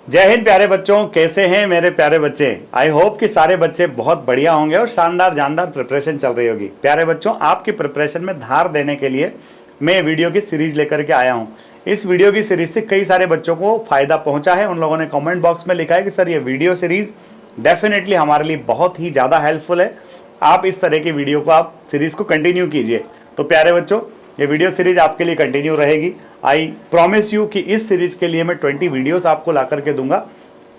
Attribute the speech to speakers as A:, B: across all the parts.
A: जय हिंद प्यारे बच्चों, कैसे हैं मेरे प्यारे बच्चे। आई होप कि सारे बच्चे बहुत बढ़िया होंगे और शानदार जानदार प्रिपरेशन चल रही होगी। प्यारे बच्चों, आपकी प्रिपरेशन में धार देने के लिए मैं वीडियो की सीरीज लेकर के आया हूं। इस वीडियो की सीरीज से कई सारे बच्चों को फायदा पहुंचा है। उन लोगों ने कमेंट बॉक्स में लिखा है कि सर ये वीडियो सीरीज डेफिनेटली हमारे लिए बहुत ही ज़्यादा हेल्पफुल है। आप इस तरह की वीडियो को आप सीरीज को कंटिन्यू कीजिए। तो प्यारे बच्चों, ये वीडियो सीरीज आपके लिए कंटिन्यू रहेगी। आई प्रॉमिस यू कि इस सीरीज के लिए मैं 20 वीडियोस आपको ला करके दूंगा।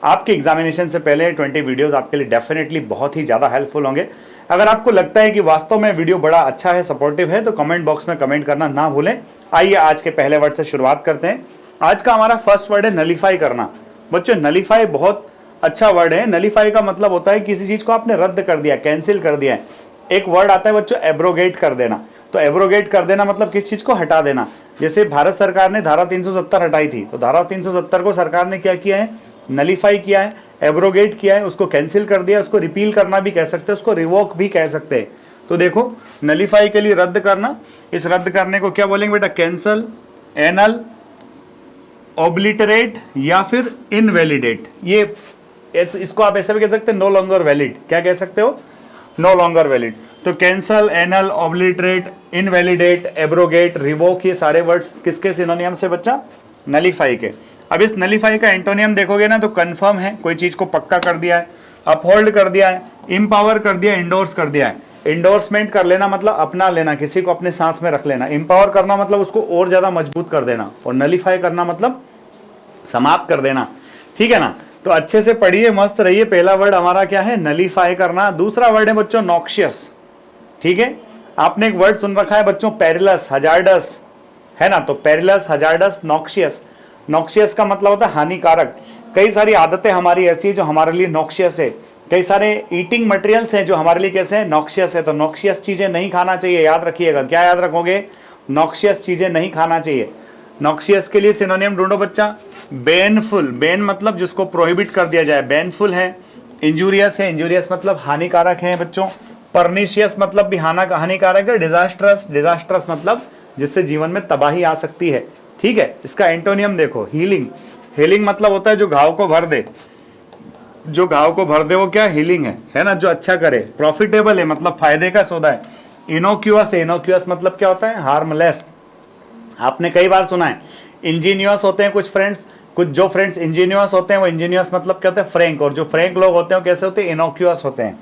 A: आपके एग्जामिनेशन से पहले 20 वीडियोस आपके लिए डेफिनेटली बहुत ही ज़्यादा हेल्पफुल होंगे। अगर आपको लगता है कि वास्तव में वीडियो बड़ा अच्छा है, सपोर्टिव है, तो कमेंट बॉक्स में कमेंट करना ना भूलें। आइए आज के पहले वर्ड से शुरुआत करते हैं। आज का हमारा फर्स्ट वर्ड है नलीफाई करना। बच्चों, नलीफाई बहुत अच्छा वर्ड है। नलीफाई का मतलब होता है किसी चीज को आपने रद्द कर दिया, कैंसिल कर दिया है। एक वर्ड आता है बच्चों एब्रोगेट कर देना। तो एब्रोगेट कर देना मतलब किस चीज को हटा देना। जैसे भारत सरकार ने धारा 370 हटाई थी, तो धारा 370 को सरकार ने क्या किया है, नलीफाई किया है, एब्रोगेट किया है, उसको कैंसिल कर दिया। उसको रिपील करना भी कह सकते हैं, उसको रिवोक भी कह सकते हैं। तो देखो, नलीफाई के लिए रद्द करना, इस रद्द करने को क्या बोलेंगे बेटा, कैंसल, एनल, ऑब्लिटरेट या फिर इनवैलिडेट। ये इसको आप ऐसे भी कह सकते हैं, नो लॉन्गर वैलिड। क्या कह सकते हो, नो लॉन्गर वैलिड। तो cancel, anal, obliterate, invalidate, abrogate, revoke, ये सारे वर्ड्स किसके सिनोनियम से बच्चा, नलीफाई के। अब इस नलीफाई का एंटोनियम देखोगे ना, तो कंफर्म है, कोई चीज को पक्का कर दिया है, अपहोल्ड कर दिया है, इम्पावर कर दिया, इंडोर्स कर दिया है। इंडोर्समेंट कर लेना मतलब अपना लेना, किसी को अपने साथ में रख लेना। इम्पावर करना मतलब उसको और ज्यादा मजबूत कर देना, और नलीफाई करना मतलब समाप्त कर देना। ठीक है ना। तो अच्छे से पढ़िए, मस्त रहिए। पहला वर्ड हमारा क्या है, नलीफाई करना। दूसरा वर्ड है बच्चों नॉक्शियस। ठीक है, आपने एक वर्ड सुन रखा है बच्चों, पेरिलस, हजार्डस, है ना। तो पेरिलस, हजार्डस, नॉक्शियस। नॉक्शियस का मतलब होता है हानिकारक। कई सारी आदतें हमारी ऐसी है जो हमारे लिए नॉक्शियस है। कई सारे ईटिंग मटेरियल्स हैं जो हमारे लिए कैसे हैं, नॉक्शियस है। तो नॉक्शियस चीजें नहीं खाना चाहिए, याद रखिएगा। क्या याद रखोगे, नॉक्शियस चीजें नहीं खाना चाहिए। नॉक्शियस के लिए सिनोनियम ढूंढो बच्चा। बेनफुल, बेन मतलब जिसको प्रोहिबिट कर दिया जाए, बेनफुल है। इंजूरियस है, इंजूरियस मतलब हानिकारक है बच्चों। परनिशियस मतलब भी हानिकारक है। डिजास्ट्रस, डिजास्ट्रस मतलब जिससे जीवन में तबाही आ सकती है। ठीक है। इसका एंटोनियम देखो, हीलिंग। हीलिंग मतलब होता है जो घाव को भर दे, जो घाव को भर दे वो क्या, हीलिंग है ना, जो अच्छा करे। प्रॉफिटेबल है मतलब फायदे का सौदा है। इनोक्यूअस है, इनोक्यूअस मतलब क्या होता है, हार्मलेस। आपने कई बार सुना है। इंजीनियस होते हैं कुछ फ्रेंड्स, कुछ जो फ्रेंड्स इंजीनियस होते हैं वो इंजीनियस मतलब क्या होता है, फ्रैंक। और जो फ्रैंक लोग होते हैं कैसे होते हैं, इनोक्यूअस होते हैं।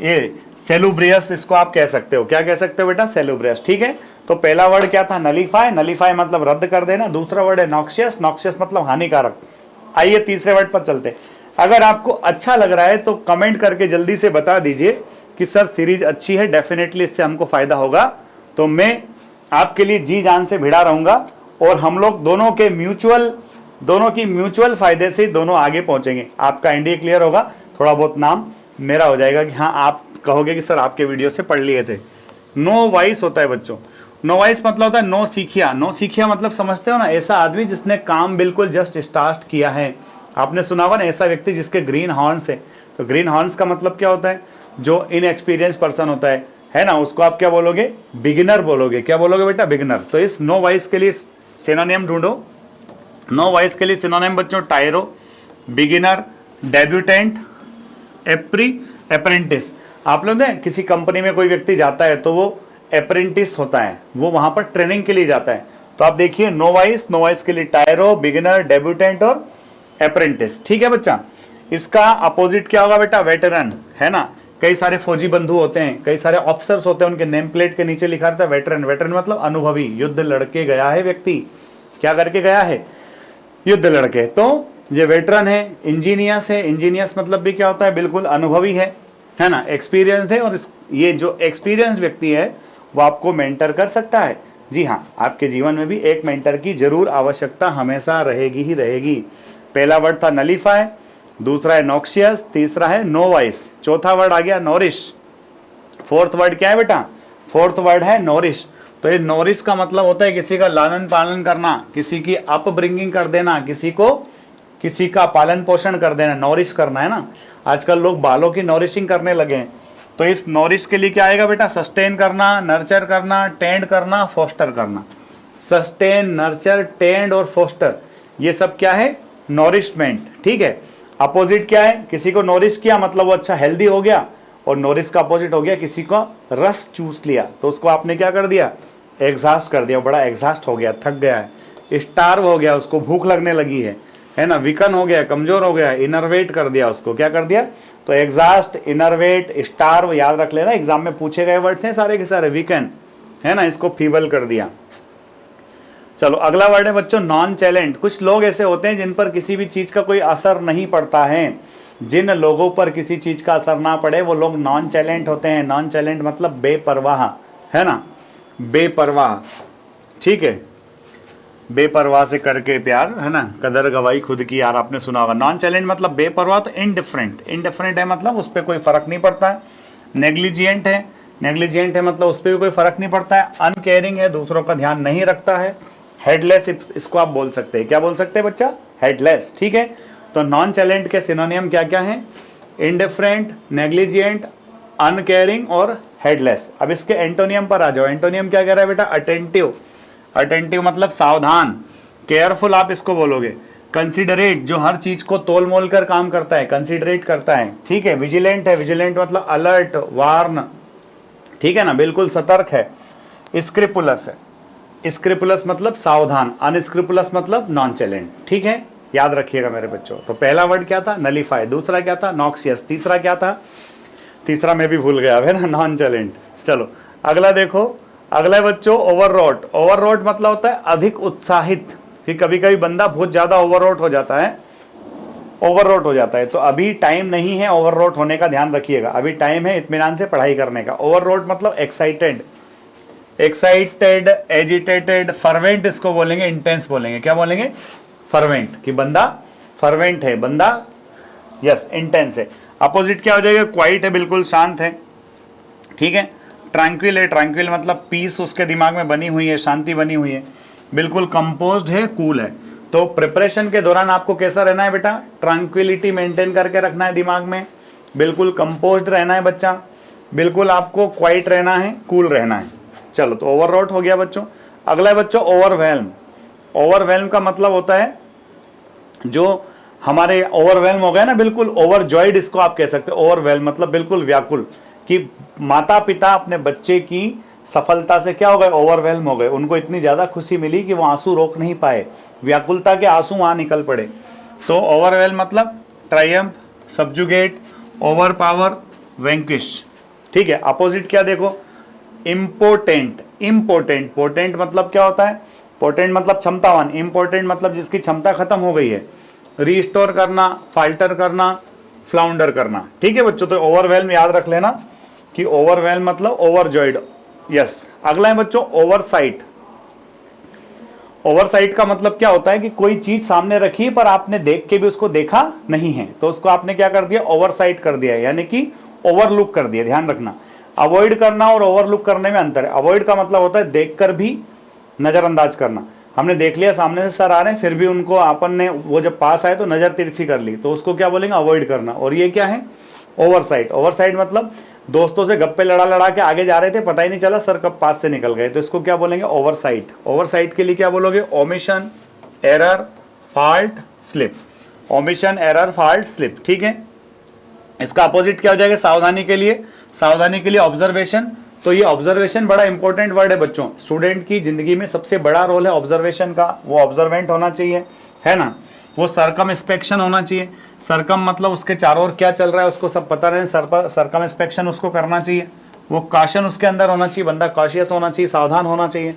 A: ये सेलुब्रियस इसको आप कह सकते हो। क्या कह सकते हो बेटा, सेलुब्रियस। ठीक है। तो पहला वर्ड क्या था, नलीफाई। नलीफाई मतलब रद्द कर देना। दूसरा वर्ड है नॉक्शियस, नॉक्शियस मतलब हानिकारक। आइए तीसरे वर्ड पर चलते। अगर आपको अच्छा लग रहा है तो कमेंट करके जल्दी से बता दीजिए कि सर सीरीज अच्छी है, डेफिनेटली इससे हमको फायदा होगा। तो मैं आपके लिए जी जान से भिड़ा रहूंगा, और हम लोग दोनों की म्यूचुअल फायदे से दोनों आगे पहुंचेंगे। आपका एनडीए क्लियर होगा, थोड़ा बहुत नाम मेरा हो जाएगा कि हाँ, आप कहोगे कि सर आपके वीडियो से पढ़ लिए थे। नो वाइस होता है बच्चों। नो वाइस मतलब होता है नो सीखिया। नो सीखिया मतलब समझते हो ना, ऐसा आदमी जिसने काम बिल्कुल जस्ट स्टार्ट किया है। आपने सुना होगा ना, ऐसा व्यक्ति जिसके ग्रीन हॉर्न्स है। तो ग्रीन हॉर्न्स का मतलब क्या होता है, जो इनएक्सपीरियंस पर्सन होता है ना, उसको आप क्या बोलोगे, बिगिनर बोलोगे। क्या बोलोगे बेटा, बिगिनर। तो इस नो वाइस के लिए सिनोनिम ढूंढो। नो वाइस के लिए सिनोनिम बच्चों, टायरो, बिगिनर, डेब्यूटेंट, अप्रेंटिस। आप लोग ना किसी कंपनी में कोई व्यक्ति जाता है तो वो अप्रेंटिस होता है, वो वहां पर ट्रेनिंग के लिए जाता है। तो आप देखिए नो वाइस के लिए टायरो, बिगिनर, डेब्यूटेंट और अप्रेंटिस। ठीक है बच्चा। इसका अपोजिट क्या होगा बेटा, वेटरन, है ना। कई सारे फौजी बंधु होते हैं, कई सारे ऑफिसर्स होते हैं, उनके नेम प्लेट के नीचे लिखा रहता है वेटरन। वेटरन मतलब अनुभवी, युद्ध लड़के गया है व्यक्ति। क्या करके गया है, युद्ध लड़के। तो ये वेटरन है। इंजीनियस है, इंजीनियस मतलब भी क्या होता है, बिल्कुल अनुभवी है ना, एक्सपीरियंस्ड है। और ये जो एक्सपीरियंस व्यक्ति है वो आपको मेंटर कर सकता है। जी हाँ, आपके जीवन में भी एक मेंटर की जरूर आवश्यकता हमेशा रहेगी ही रहेगी। पहला वर्ड था नलीफाई, दूसरा है नॉक्शियस, तीसरा है नो वाइस, चौथा वर्ड आ गया नोरिश। फोर्थ वर्ड क्या है बेटा, फोर्थ वर्ड है नोरिश। तो ये नोरिश का मतलब होता है किसी का लालन पालन करना, किसी की अपब्रिंगिंग कर देना, किसी का पालन पोषण कर देना, नॉरिश करना, है ना। आजकल लोग बालों की नॉरिशिंग करने लगे हैं। तो इस नॉरिश के लिए क्या आएगा बेटा, सस्टेन करना, नर्चर करना, टेंड करना, फोस्टर करना। सस्टेन, नर्चर, टेंड और फोस्टर, ये सब क्या है, नॉरिशमेंट, ठीक है। अपोजिट क्या है, किसी को नॉरिश किया मतलब वो अच्छा हेल्दी हो गया, और नॉरिश का अपोजिट हो गया किसी को रस चूस लिया तो उसको आपने क्या कर दिया, एग्जॉस्ट कर दिया, बड़ा एग्जॉस्ट हो गया, थक गया है, स्टार्व हो गया, उसको भूख लगने लगी है ना, वीकन हो गया, कमजोर हो गया, इनरवेट कर दिया उसको, क्या कर दिया, तो एग्जॉस्ट, इनरवेट, स्टार्व याद रख लेना, एग्जाम में पूछे गए वर्ड्स हैं सारे के सारे, वीकन है ना, इसको फीबल कर दिया। चलो अगला वर्ड है बच्चों नॉन चैलेंट। कुछ लोग ऐसे होते हैं जिन पर किसी भी चीज का कोई असर नहीं पड़ता है, जिन लोगों पर किसी चीज का असर ना पड़े वो लोग नॉन चैलेंट होते हैं। नॉन चैलेंट मतलब बेपरवाह, है ना, बेपरवाह, ठीक है, बेपरवाह से करके प्यार, है ना, कदर गवाई खुद की, यार आपने सुना होगा। नॉन चैलेंट मतलब बेपरवाह, तो इनडिफरेंट, इनडिफरेंट है मतलब उस पर कोई फर्क नहीं पड़ता है। नेग्लिजिएंट है, नेग्लिजिएंट है मतलब उस पर भी कोई फर्क नहीं पड़ता है। अनकेयरिंग है, दूसरों का ध्यान नहीं रखता है। हेडलेस इसको आप बोल सकते हैं, क्या बोल सकते हैं बच्चा, हेडलेस, ठीक है। तो नॉन चैलेंट के सिनोनियम क्या क्या हैं, इंडिफरेंट, नेग्लिजिएंट, अनकेयरिंग और हेडलेस। अब इसके एंटोनियम पर आ जाओ। एंटोनियम क्या कह रहा है बेटा, अटेंटिव, अटेंटिव मतलब सावधान, केयरफुल आप इसको बोलोगे। कंसिडरेट, जो हर चीज को तोल मोल कर काम करता है, कंसिडरेट करता है, ठीक है। विजिलेंट है, विजिलेंट मतलब अलर्ट, वार्न, ठीक है ना, बिल्कुल सतर्क है। स्क्रिपुलस है, स्क्रिपुलस मतलब सावधान, अनस्क्रिपुलस मतलब नॉन चैलेंट, ठीक है, याद रखिएगा मेरे बच्चों। तो पहला वर्ड क्या था, नलीफाई, दूसरा क्या था, नॉक्सियस, तीसरा क्या था, तीसरा मैं भी भूल गया है ना, नॉन चैलेंट। चलो अगला देखो, अगला बच्चों ओवररोट। ओवररोट मतलब होता है अधिक उत्साहित, कि कभी कभी बंदा बहुत ज्यादा ओवररोट हो जाता है, ओवररोट हो जाता है। तो अभी टाइम नहीं है ओवररोट होने का, ध्यान रखिएगा, अभी टाइम है इत्मीनान से पढ़ाई करने का। ओवररोट मतलब एक्साइटेड, एक्साइटेड, एजिटेटेड, फर्वेंट इसको बोलेंगे, इंटेंस बोलेंगे, क्या बोलेंगे, फर्वेंट, कि बंदा फर्वेंट है, बंदा यस इंटेंस है। अपोजिट क्या हो जाएगा, क्वाइट है, बिल्कुल शांत है, ठीक है। ट्रैंक्विल है, ट्रैंक्विल मतलब पीस उसके दिमाग में बनी हुई है, शांति बनी हुई है। बिल्कुल कंपोज्ड है, कूल है। तो प्रिपरेशन के दौरान आपको कैसा रहना है बेटा, ट्रैंक्विलिटी मेंटेन करके रखना है दिमाग में, बिल्कुल कंपोज्ड रहना है बच्चा, बिल्कुल आपको क्वाइट रहना है, कूल रहना है। चलो तो ओवररोट हो गया बच्चों। अगला है बच्चों ओवरवेल्म। ओवरवेल्म का मतलब होता है जो हमारे ओवरवेल्म हो गया ना, बिल्कुल ओवरजॉयड इसको आप कह सकते हो। ओवरवेल्म मतलब बिल्कुल व्याकुल, कि माता पिता अपने बच्चे की सफलता से क्या हो गए, ओवरवेल्म हो गए, उनको इतनी ज्यादा खुशी मिली कि वो आंसू रोक नहीं पाए, व्याकुलता के आंसू वहां निकल पड़े। तो ओवरवेल्म मतलब ट्रायम्फ, सब्जुगेट, ओवरपावर, वैंक्विश, ठीक है। अपोजिट क्या देखो, इम्पोर्टेंट, इम्पोर्टेंट, पोटेंट मतलब क्या होता है, पोटेंट मतलब क्षमतावान, इम्पोर्टेंट मतलब जिसकी क्षमता खत्म हो गई है। रीस्टोर करना, फाल्टर करना, फ्लाउंडर करना, ठीक है बच्चों। तो ओवरवेल्म याद रख लेना कि ओवरवेल्म मतलब ओवरजॉयड, यस। अगला है बच्चों ओवरसाइट। ओवरसाइट का मतलब क्या होता है कि कोई चीज सामने रखी पर आपने देख के भी उसको देखा नहीं है, तो उसको आपने क्या कर दिया, ओवरसाइट कर दिया, यानी कि ओवरलुक कर दिया। ध्यान रखना, अवॉइड करना और ओवरलुक करने में अंतर है। अवॉइड का मतलब होता है देखकर भी नजरअंदाज करना, हमने देख लिया सामने से सर आ रहे हैं फिर भी उनको अपन ने वो जब पास आए तो नजर तिरछी कर ली, तो उसको क्या बोलेंगे, अवॉइड करना। और ये क्या है, ओवरसाइट। ओवरसाइट मतलब दोस्तों से गप्पे लड़ा लड़ा के आगे जा रहे थे, पता ही नहीं चला सर कब पास से निकल गए, तो इसको क्या बोलेंगे, ओवरसाइट। ओवरसाइट के लिए क्या बोलोगे, omission, error, fault, slip. Omission, error, fault, slip, ठीक है। इसका अपोजिट क्या हो जाएगा, सावधानी के लिए, सावधानी के लिए ऑब्जर्वेशन। तो ये ऑब्जर्वेशन बड़ा इंपॉर्टेंट वर्ड है बच्चों, स्टूडेंट की जिंदगी में सबसे बड़ा रोल है ऑब्जर्वेशन का। वो ऑब्जर्वेंट होना चाहिए, है ना, वो सर्कमस्पेक्शन होना चाहिए। सर्कम मतलब उसके चारों ओर क्या चल रहा है उसको सब पता रहे, सर्कमस्पेक्शन उसको करना चाहिए। वो कॉशन उसके अंदर होना चाहिए, बंदा कॉशियस होना चाहिए, सावधान होना चाहिए।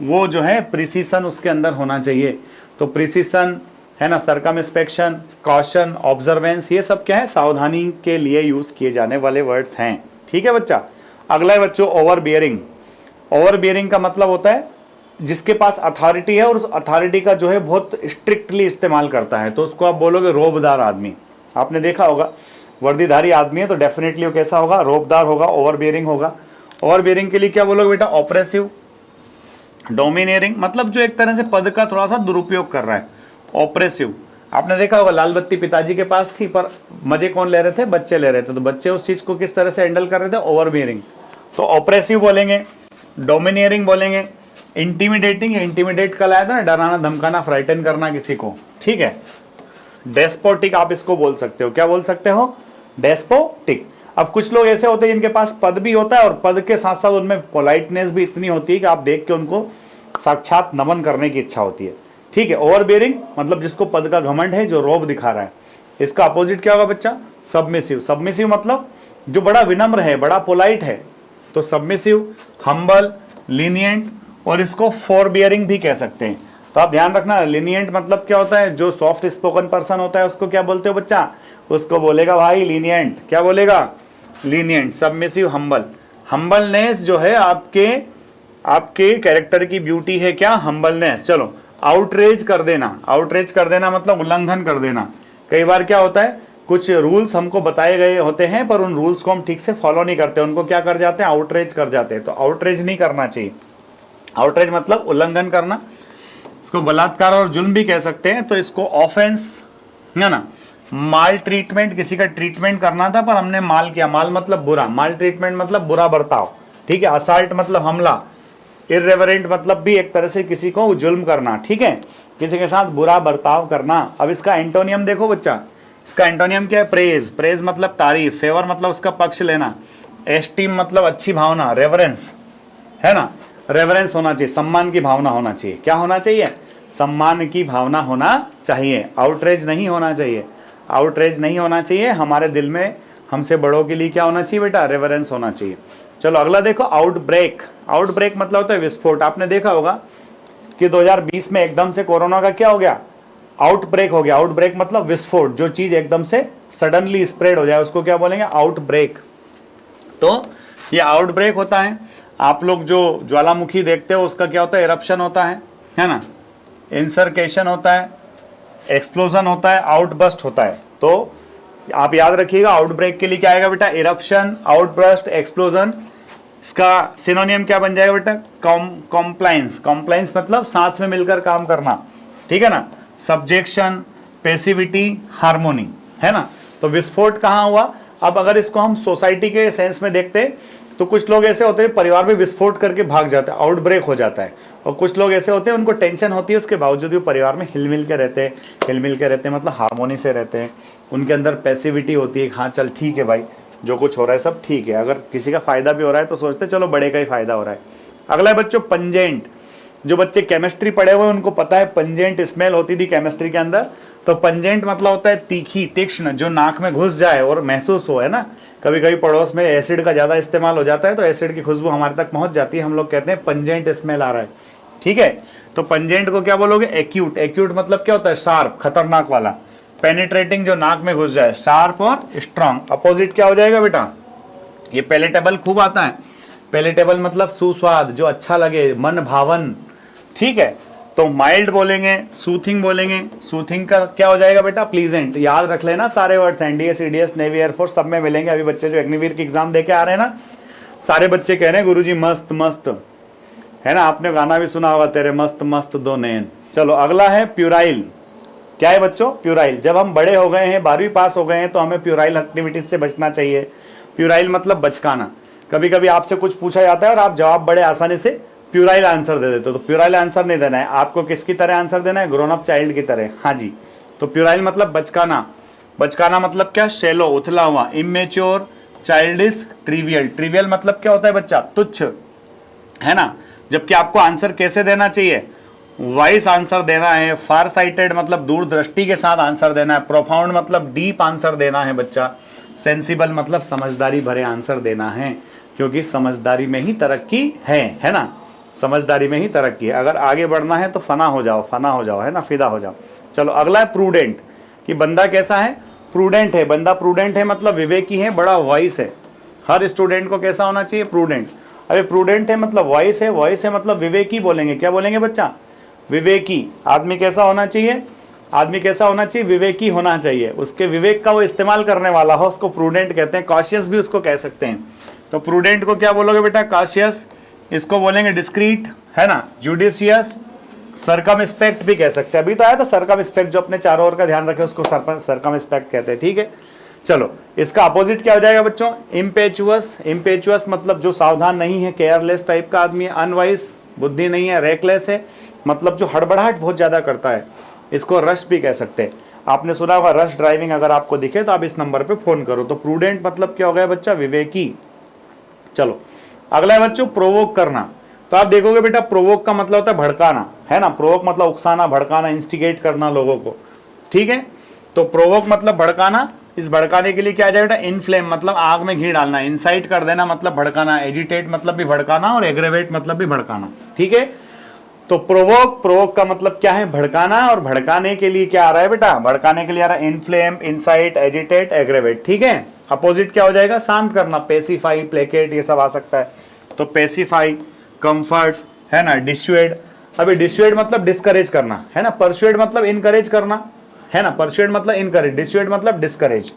A: वो जो है प्रिसीशन उसके अंदर होना चाहिए। तो प्रिसीशन है ना, सर्कमस्पेक्शन, कॉशन, ऑब्जर्वेंस, ये सब क्या है, सावधानी के लिए यूज किए जाने वाले वर्ड्स हैं, ठीक है बच्चा। अगला है बच्चों ओवर बियरिंग। ओवर बियरिंग का मतलब होता है जिसके पास अथॉरिटी है और उस अथॉरिटी का जो है बहुत स्ट्रिक्टली इस्तेमाल करता है, तो उसको आप बोलोगे रोबदार आदमी। आपने देखा होगा वर्दीधारी आदमी है तो डेफिनेटली वो कैसा होगा, रोबदार होगा, ओवर बियरिंग होगा। ओवर बियरिंग के लिए क्या बोलोगे बेटा, ऑपरेसिव, डोमिनेरिंग मतलब जो एक तरह से पद का थोड़ा सा दुरुपयोग कर रहा है, ऑपरेसिव। आपने देखा होगा लाल बत्ती पिताजी के पास थी पर मजे कौन ले रहे थे, बच्चे ले रहे थे, तो बच्चे उस चीज को किस तरह से हैंडल कर रहे थे, ओवर बियरिंग। तो ऑपरेसिव बोलेंगे, डोमिनियरिंग बोलेंगे, इंटिमिडेटिंग, इंटिमिडेट कल आया था ना, डराना धमकाना, फ्राइटन करना किसी को, ठीक है। डेस्पोटिक आप इसको बोल सकते हो। क्या बोल सकते हो? डेस्पोटिक। अब कुछ लोग ऐसे होते हैं जिनके पास पद भी होता है और पद के साथ साथ उनमें पोलाइटनेस भी इतनी होती है कि आप देख के उनको साक्षात नमन करने की इच्छा होती है। ठीक है, ओवरबेयरिंग मतलब जिसको पद का घमंड है, जो रोब दिखा रहा है। इसका अपोजिट क्या होगा बच्चा? सबमिसिव। सबमिसिव मतलब जो बड़ा विनम्र है, बड़ा पोलाइट है, तो सबमिसिव, हम्बल, लीनियंट, और इसको फोरबियरिंग भी कह सकते हैं। तो आप ध्यान रखना, लीनियंट मतलब क्या होता है? जो सॉफ्ट स्पोकन पर्सन होता है उसको क्या बोलते हो बच्चा? उसको बोलेगा भाई लीनियंट। क्या बोलेगा? लीनियंट। Submissive, humble. हम्बलनेस जो है आपके कैरेक्टर की ब्यूटी है। क्या? हम्बलनेस। चलो, आउटरेज कर देना। आउटरेज कर देना मतलब उल्लंघन कर देना। कई बार क्या होता है, कुछ रूल्स हमको बताए गए होते हैं पर उन रूल्स को हम ठीक से फॉलो नहीं करते, उनको क्या कर जाते हैं? आउटरेज कर जाते हैं। तो आउटरेज नहीं करना चाहिए। आउटरेज मतलब उल्लंघन करना। इसको बलात्कार और जुल्म भी कह सकते हैं। तो इसको ऑफेंस है ना। माल ट्रीटमेंट, किसी का ट्रीटमेंट करना था पर हमने माल किया। माल मतलब बुरा, माल ट्रीटमेंट मतलब बुरा बर्ताव। ठीक है। असाल्ट मतलब हमला। इररेवरेंट मतलब भी एक तरह से किसी को जुल्म करना। ठीक है, किसी के साथ बुरा बर्ताव करना। अब इसका एंटोनियम देखो बच्चा, इसका एंटोनियम क्या है? प्रेज। प्रेज मतलब तारीफ। फेवर मतलब उसका पक्ष लेना। एस्टीम मतलब अच्छी भावना। रेवरेंस है ना, रेवरेंस होना चाहिए, सम्मान की भावना होना चाहिए। क्या होना चाहिए? सम्मान की भावना होना चाहिए। आउटरेज नहीं होना चाहिए। आउटरेज नहीं होना चाहिए। हमारे दिल में हमसे बड़ों के लिए क्या होना चाहिए बेटा? रेवरेंस होना चाहिए। चलो अगला देखो, आउटब्रेक। आउटब्रेक मतलब होता है विस्फोट। आपने देखा होगा कि 2020 में एकदम से कोरोना का क्या हो गया? आउटब्रेक हो गया। आउटब्रेक मतलब विस्फोट, जो चीज एकदम से सडनली स्प्रेड हो जाए उसको क्या बोलेंगे? आउटब्रेक। तो ये आउटब्रेक होता है। आप लोग जो ज्वालामुखी देखते हो उसका क्या होता है? इरप्शन होता है ना, इंसर्केशन होता है, एक्सप्लोजन होता है, आउटबर्स्ट होता है। तो आप याद रखिएगा, आउटब्रेक के लिए क्या आएगा बेटा? Eruption, outburst, explosion. इसका सिनोनियम क्या बन जाएगा बेटा? कॉम्प्लायंस। कॉम्प्लायंस मतलब साथ में मिलकर काम करना। ठीक है ना। सब्जेक्शन, पैसिविटी, हार्मोनी, है ना। तो विस्फोट कहाँ हुआ? अब अगर इसको हम सोसाइटी के सेंस में देखते तो कुछ लोग ऐसे होते हैं परिवार में विस्फोट करके भाग जाते हैं, आउटब्रेक हो जाता है। और कुछ लोग ऐसे होते हैं उनको टेंशन होती है, उसके बावजूद भी परिवार में हिलमिल के रहते हैं। हिलमिल के रहते हैं मतलब हार्मोनी से रहते हैं। उनके अंदर पैसिविटी होती है, हाँ चल ठीक है भाई, जो कुछ हो रहा है सब ठीक है। अगर किसी का फायदा भी हो रहा है तो सोचते चलो बड़े का ही फायदा हो रहा है। अगला है बच्चों पंजेंट। जो बच्चे केमिस्ट्री पढ़े हुए उनको पता है पंजेंट स्मेल होती थी केमिस्ट्री के अंदर। तो पंजेंट मतलब होता है तीखी, तीक्ष्ण, जो नाक में घुस जाए और महसूस हो, है ना। कभी कभी पड़ोस में एसिड का ज्यादा इस्तेमाल हो जाता है तो एसिड की खुशबू हमारे तक पहुंच जाती है, हम लोग कहते हैं पंजेंट स्मेल आ रहा है। ठीक है, तो पंजेंट को क्या बोलोगे? एक्यूट। एक्यूट मतलब क्या होता है? शार्प, खतरनाक वाला। पेनिट्रेटिंग, जो नाक में घुस जाए। शार्प और स्ट्रांग। अपोजिट क्या हो जाएगा बेटा? ये पैलेटेबल खूब आता है। पैलेटेबल मतलब सुस्वाद, जो अच्छा लगे, मन भावन। ठीक है, तो माइल्ड बोलेंगे, सूथिंग बोलेंगे। सूथिंग का क्या हो जाएगा बेटा? प्लीजेंट। याद रख लेना सारे words, NDA, CDS, navy, air force सब में मिलेंगे। अभी बच्चे जो अग्निवीर की एग्जाम देके आ रहे हैं ना, सारे बच्चे कह रहे हैं गुरुजी मस्त मस्त, है ना। आपने गाना भी सुना होगा, तेरे मस्त मस्त दो नैन। चलो अगला है प्यूराइल। क्या है बच्चों? प्यूराइल। जब हम बड़े हो गए हैं, 12वीं पास हो गए हैं, तो हमें प्यूराइल एक्टिविटीज से बचना चाहिए। प्यूराइल मतलब बचकाना। कभी कभी आपसे कुछ पूछा जाता है और आप जवाब बड़े आसानी से प्यूराइल आंसर दे देते हो, तो प्यूराइल आंसर नहीं देना है आपको। किसकी तरह आंसर देना है? ग्रोन अप चाइल्ड की तरह। हाँ जी, तो प्यूराइल मतलब बचकाना। बचकाना मतलब क्या? शैलो, उथला हुआ। Immature, childish, trivial. ट्रिवियल मतलब क्या होता है बच्चा? तुच्छ, है ना। जबकि आपको आंसर कैसे देना चाहिए? वाइस आंसर देना है। फार साइटेड मतलब दूरदृष्टि के साथ आंसर देना है। प्रोफाउंड मतलब डीप आंसर देना है बच्चा। सेंसिबल मतलब समझदारी भरे आंसर देना है, क्योंकि समझदारी में ही तरक्की है ना। समझदारी में ही तरक्की है। अगर आगे बढ़ना है तो फना हो जाओ, फना हो जाओ, है ना, फिदा हो जाओ। चलो अगला है प्रूडेंट, कि बंदा कैसा है? प्रूडेंट है। बंदा प्रूडेंट है मतलब विवेकी है, बड़ा वाइस है। हर स्टूडेंट को कैसा होना चाहिए? प्रूडेंट। अरे प्रूडेंट है मतलब वाइस है, वाइस है मतलब विवेकी बोलेंगे। क्या बोलेंगे बच्चा? विवेकी। आदमी कैसा होना चाहिए? आदमी कैसा होना चाहिए? विवेकी होना चाहिए। उसके विवेक का वो इस्तेमाल करने वाला हो, उसको प्रूडेंट कहते हैं। कॉशियस भी उसको कह सकते हैं। तो प्रूडेंट को क्या बोलोगे बेटा? कॉशियस। इसको बोलेंगे डिस्क्रीट, है ना, जुडिशियस, सर्कमस्पेक्ट भी कह सकते हैं। अभी तो आया था सर्कमस्पेक्ट, जो अपने चारों ओर का ध्यान रखे उसको सर्कमस्पेक्ट कहते हैं। ठीक है, चलो इसका अपोजिट क्या हो जाएगा बच्चों? इम्पेचुअस। इम्पेचुअस मतलब जो सावधान नहीं है, केयरलेस टाइप का आदमी है। अनवाइस, बुद्धि नहीं है। रेकलेस है मतलब जो हड़बड़ाहट बहुत ज्यादा करता है, इसको रश भी कह सकते हैं। आपने सुना होगा रश ड्राइविंग, अगर आपको दिखे तो आप इस नंबर पे फोन करो। तो प्रूडेंट मतलब क्या हो गया बच्चा, विवेकी। चलो अगला है बच्चों प्रोवोक करना। तो आप देखोगे बेटा प्रोवोक का मतलब होता है भड़काना, है ना। प्रोवोक मतलब उकसाना, भड़काना, इंस्टिगेट करना लोगों को, ठीक है। तो प्रोवोक मतलब भड़काना। इस भड़काने के लिए क्या आ जाए बेटा, इनफ्लेम मतलब आग में घी डालना, इंसाइट कर देना मतलब भड़काना, एजिटेट मतलब भी भड़काना और एग्रेवेट मतलब भी भड़काना, ठीक है। तो प्रोवोक का मतलब क्या है, भड़काना। और भड़काने के लिए क्या आ रहा है बेटा, भड़काने के लिए आ रहा है इनफ्लेम, इंसाइट, एजिटेट, एग्रेवेट, ठीक है। अपोजिट क्या हो जाएगा, शांत करना, पेसिफाई, प्लेकेट, ये सब आ सकता है। तो पेसिफाई, कंफर्ट, है ना, डिस्युएड। अभी डिस्युएड मतलब डिस्करेज करना, है ना। परसुएड मतलब इनकरेज करना, है ना। परसुएड मतलब इनकरेज, डिस्युएड मतलब डिस्करेज,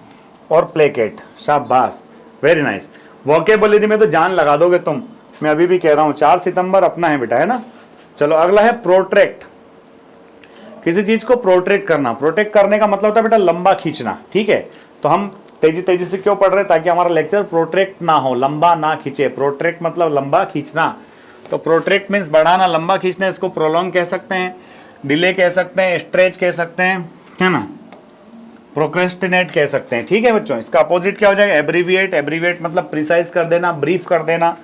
A: और प्लेकेट। शाबाश, वेरी नाइस। वोकेबुलरी में तो जान लगा दोगे तुम, मैं अभी भी कह रहा हूं। 4 सितंबर अपना है बेटा, है ना। चलो अगला है प्रोट्रैक्ट। किसी चीज को प्रोट्रैक्ट करना, प्रोटेक्ट करने का मतलब होता है बेटा लंबा खींचना, ठीक है। तो हम तेजी तेजी से क्यों पढ़ रहे हैं, ताकि हमारा लेक्चर प्रोट्रैक्ट ना हो, लंबा ना खींचे। प्रोट्रैक्ट मतलब लंबा खींचना। तो प्रोट्रैक्ट मीन्स बढ़ाना, लंबा खींचना। इसको प्रोलॉन्ग कह सकते हैं, डिले कह सकते हैं, स्ट्रेच कह सकते हैं, है ना, प्रोक्रेस्टिनेट कह सकते हैं, ठीक है बच्चों। इसका अपोजिट क्या हो जाएगा, एब्रीविएट। एब्रीविएट मतलब प्रिसाइज कर देना, ब्रीफ कर देना।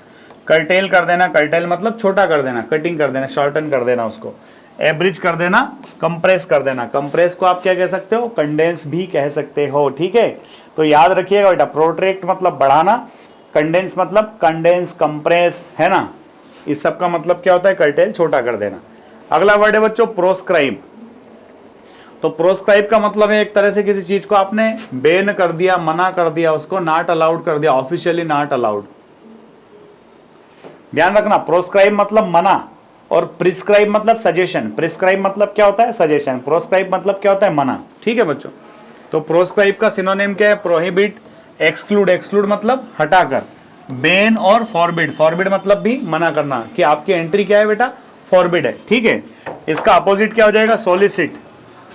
A: कर्टेल कर देना, कर्टेल मतलब छोटा कर देना, कटिंग कर देना, शॉर्टन कर देना उसको। एब्रिज कर देना, कंप्रेस कर देना। कंप्रेस को आप क्या कह सकते हो, कंडेंस भी कह सकते हो, ठीक है। तो याद रखिएगा बेटा, प्रोट्रैक्ट मतलब बढ़ाना, कंडेंस मतलब कंडेंस, कंप्रेस, है ना। इस सब का मतलब क्या होता है, कर्टेल, छोटा कर देना। अगला वर्ड है बच्चों प्रोस्क्राइब। तो प्रोस्क्राइब का मतलब है एक तरह से किसी चीज को आपने बैन कर दिया, मना कर दिया, उसको नॉट अलाउड कर दिया, ऑफिशियली नॉट अलाउड। ध्यान रखना, प्रोस्क्राइब मतलब मना, और प्रिस्क्राइब मतलब सजेशन। प्रिस्क्राइब मतलब क्या होता है, सजेशन। प्रोस्क्राइब मतलब क्या होता है, मना, ठीक है बच्चों। तो प्रोस्क्राइब का सिनोनिम क्या है, प्रोहिबिट, एक्सक्लूड। एक्सक्लूड मतलब हटाकर, बैन और फॉरबिड। फॉरबिड मतलब भी मना करना, कि आपकी एंट्री क्या है बेटा, फॉरबिड है, ठीक है। इसका अपोजिट क्या हो जाएगा, सोलिसिट।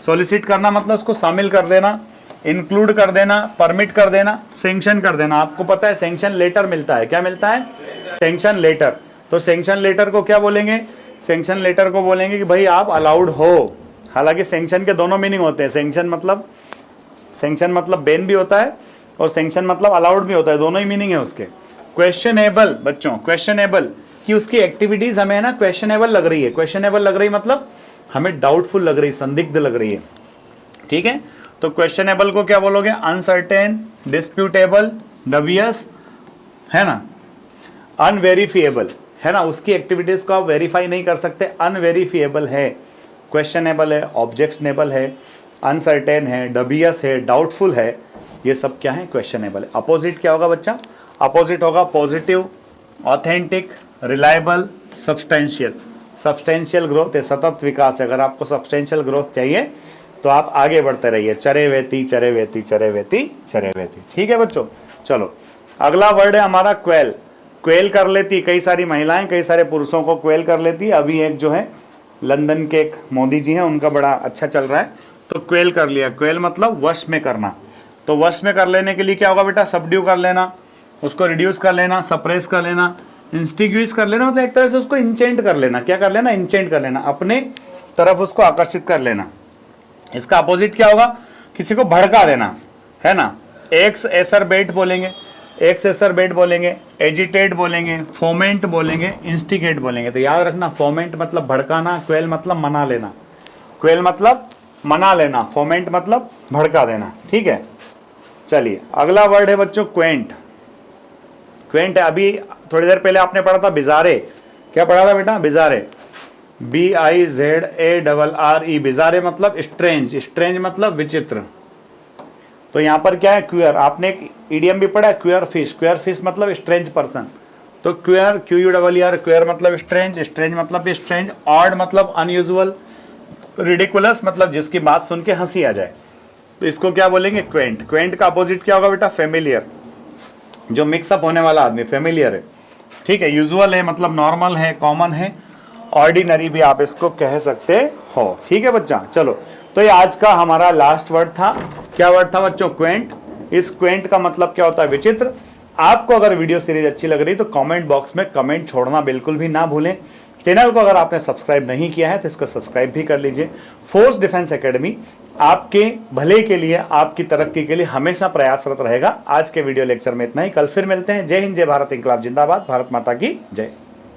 A: सोलिसिट करना मतलब उसको शामिल कर देना, इंक्लूड कर देना, परमिट कर देना, सैंक्शन कर देना। आपको पता है सैंक्शन लेटर मिलता है, क्या मिलता है, सैंक्शन लेटर। तो सैंक्शन लेटर को क्या बोलेंगे, सैंक्शन लेटर को बोलेंगे कि भाई आप अलाउड हो। हालांकि सैंक्शन के दोनों मीनिंग होते हैं। सैंक्शन मतलब बैन भी होता है, और सैंक्शन मतलब अलाउड भी होता है, दोनों ही मीनिंग है उसके। क्वेश्चनेबल बच्चों, क्वेश्चनेबल कि उसकी एक्टिविटीज हमें ना क्वेश्चनेबल लग रही है। क्वेश्चनेबल लग रही मतलब हमें डाउटफुल लग रही, संदिग्ध लग रही है, ठीक है। तो क्वेश्चनेबल को क्या बोलोगे, अनसर्टेन, डिस्प्यूटेबल, डबियस, है ना, अनवेरिफिएबल, है ना। उसकी एक्टिविटीज को आप वेरीफाई नहीं कर सकते, अनवेरिफिएबल है, क्वेश्चनेबल है, ऑब्जेक्शनेबल है, अनसर्टेन है, डबियस है, डाउटफुल है, ये सब क्या है, क्वेश्चनेबल है। अपोजिट क्या होगा बच्चा, अपोजिट होगा positive, authentic, reliable, substantial. Substantial growth है, सतत विकास है। अगर आपको सब्सटेंशियल ग्रोथ चाहिए तो आप आगे बढ़ते रहिए, चरे वेती चरे वेती चरे वेती चरे वेती, ठीक है बच्चों। चलो अगला वर्ड है हमारा क्वेल। क्वेल कर लेती कई सारी महिलाएं, कई सारे पुरुषों को क्वेल कर लेती। अभी एक जो है लंदन के एक मोदी जी हैं, उनका बड़ा अच्छा चल रहा है, तो क्वेल कर लिया। क्वेल मतलब वश में करना। तो वश में कर लेने के लिए क्या होगा बेटा, सबड्यू कर लेना, उसको रिड्यूस कर लेना, सप्रेस कर लेना, इंस्टिग्यूज कर लेना, मतलब एक तरह से उसको इंचेंट कर लेना। क्या कर लेना, इंचेंट कर लेना, अपने तरफ उसको आकर्षित कर लेना। इसका अपोजिट क्या होगा, किसी को भड़का देना, है ना। एक्स एसरबेट बोलेंगे, एक्स एसरबेट बोलेंगे, एजिटेट बोलेंगे, फोमेंट बोलेंगे, इंस्टिगेट बोलेंगे। तो याद रखना, फोमेंट मतलब भड़काना, क्वेल मतलब मना लेना, क्वेल मतलब मना लेना, फोमेंट मतलब भड़का देना, ठीक है। चलिए अगला वर्ड है बच्चों क्वेंट। क्वेंट है, अभी थोड़ी देर पहले आपने पढ़ा था बिजारे। क्या पढ़ा था बेटा, बिजारे, BIZARRE, बिजारे मतलब स्ट्रेंज, स्ट्रेंज मतलब विचित्र। तो यहां पर क्या है, क्यूअर। आपने एक इडियम भी पढ़ा है, क्यूअर फिश। क्यूअर फिश मतलब स्ट्रेंज पर्सन। तो क्यूअर, QUER, क्यूअर मतलब स्ट्रेंज, स्ट्रेंज मतलब स्ट्रेंज, ऑड मतलब अनयूजुअल, रिडिकुलस मतलब जिसकी बात सुन के हंसी आ जाए। तो इसको क्या बोलेंगे, क्वेंट। क्वेंट का अपोजिट क्या होगा बेटा, फेमिलियर, जो मिक्सअप होने वाला आदमी, फेमिलियर है, ठीक है। यूजुअल है मतलब नॉर्मल है, कॉमन है, ऑर्डिनरी भी आप इसको कह सकते हो, ठीक है बच्चा। चलो तो ये आज का हमारा लास्ट वर्ड था। क्या वर्ड था बच्चों, क्वेंट। इस क्वेंट का मतलब क्या होता है, विचित्र। आपको अगर वीडियो सीरीज अच्छी लग रही तो कमेंट बॉक्स में कमेंट छोड़ना बिल्कुल भी ना भूलें। चैनल को अगर आपने सब्सक्राइब नहीं किया है तो इसको सब्सक्राइब भी कर लीजिए। फोर्स डिफेंस एकेडमी आपके भले के लिए, आपकी तरक्की के लिए हमेशा प्रयासरत रहेगा। आज के वीडियो लेक्चर में इतना ही, कल फिर मिलते हैं। जय हिंद, जय भारत, इंकलाब जिंदाबाद, भारत माता की जय।